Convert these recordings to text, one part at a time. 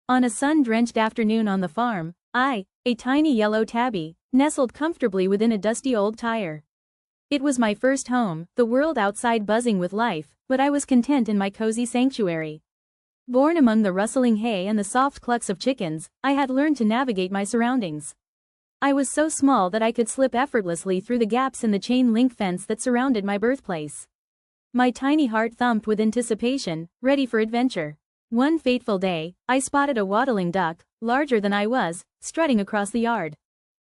On a sun-drenched afternoon on the farm, a tiny yellow tabby, nestled comfortably within a dusty old tire. It was my first home, the world outside buzzing with life, but I was content in my cozy sanctuary. Born among the rustling hay and the soft clucks of chickens, I had learned to navigate my surroundings. I was so small that I could slip effortlessly through the gaps in the chain-link fence that surrounded my birthplace. My tiny heart thumped with anticipation, ready for adventure. One fateful day, I spotted a waddling duck, larger than I was, strutting across the yard.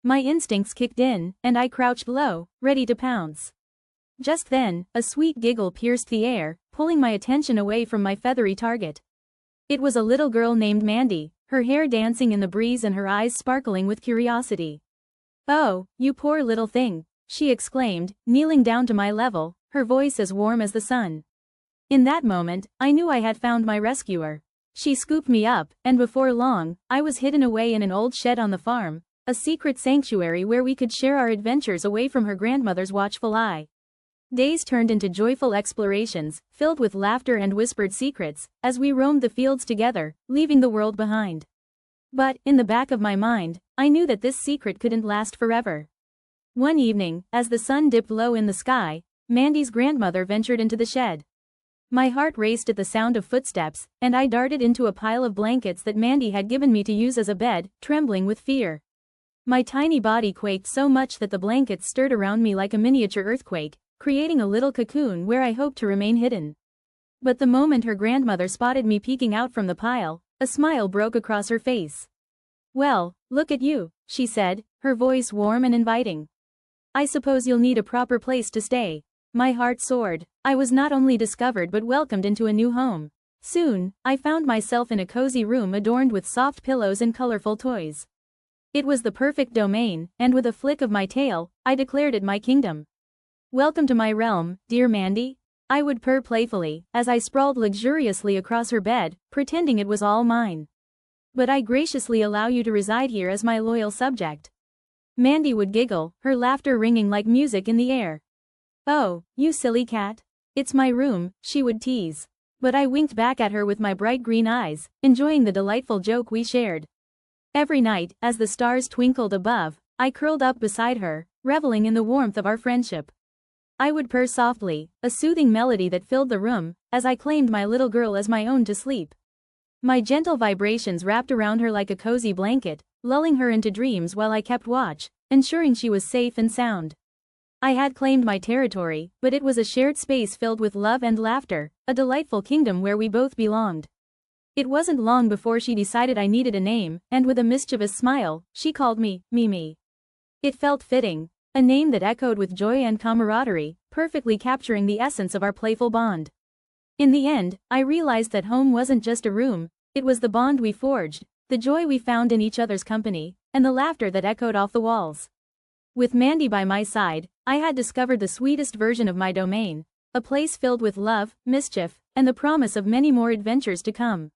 My instincts kicked in, and I crouched low, ready to pounce. Just then, a sweet giggle pierced the air, pulling my attention away from my feathery target. It was a little girl named Mandy, her hair dancing in the breeze and her eyes sparkling with curiosity. "Oh, you poor little thing," she exclaimed, kneeling down to my level, her voice as warm as the sun. In that moment, I knew I had found my rescuer. She scooped me up, and before long, I was hidden away in an old shed on the farm, a secret sanctuary where we could share our adventures away from her grandmother's watchful eye. Days turned into joyful explorations, filled with laughter and whispered secrets, as we roamed the fields together, leaving the world behind. But, in the back of my mind, I knew that this secret couldn't last forever. One evening, as the sun dipped low in the sky, Mandy's grandmother ventured into the shed. My heart raced at the sound of footsteps, and I darted into a pile of blankets that Mandy had given me to use as a bed, trembling with fear. My tiny body quaked so much that the blankets stirred around me like a miniature earthquake, creating a little cocoon where I hoped to remain hidden. But the moment her grandmother spotted me peeking out from the pile, a smile broke across her face. "Well, look at you," she said, her voice warm and inviting. "I suppose you'll need a proper place to stay." My heart soared. I was not only discovered but welcomed into a new home. Soon, I found myself in a cozy room adorned with soft pillows and colorful toys. It was the perfect domain, and with a flick of my tail, I declared it my kingdom. "Welcome to my realm, dear Mandy," I would purr playfully, as I sprawled luxuriously across her bed, pretending it was all mine. "But I graciously allow you to reside here as my loyal subject." Mandy would giggle, her laughter ringing like music in the air. "Oh, you silly cat. It's my room," she would tease. But I winked back at her with my bright green eyes, enjoying the delightful joke we shared. Every night, as the stars twinkled above, I curled up beside her, reveling in the warmth of our friendship. I would purr softly, a soothing melody that filled the room, as I claimed my little girl as my own to sleep. My gentle vibrations wrapped around her like a cozy blanket, lulling her into dreams while I kept watch, ensuring she was safe and sound. I had claimed my territory, but it was a shared space filled with love and laughter, a delightful kingdom where we both belonged. It wasn't long before she decided I needed a name, and with a mischievous smile, she called me MeMe. It felt fitting. A name that echoed with joy and camaraderie, perfectly capturing the essence of our playful bond. In the end, I realized that home wasn't just a room, it was the bond we forged, the joy we found in each other's company, and the laughter that echoed off the walls. With Mandy by my side, I had discovered the sweetest version of my domain, a place filled with love, mischief, and the promise of many more adventures to come.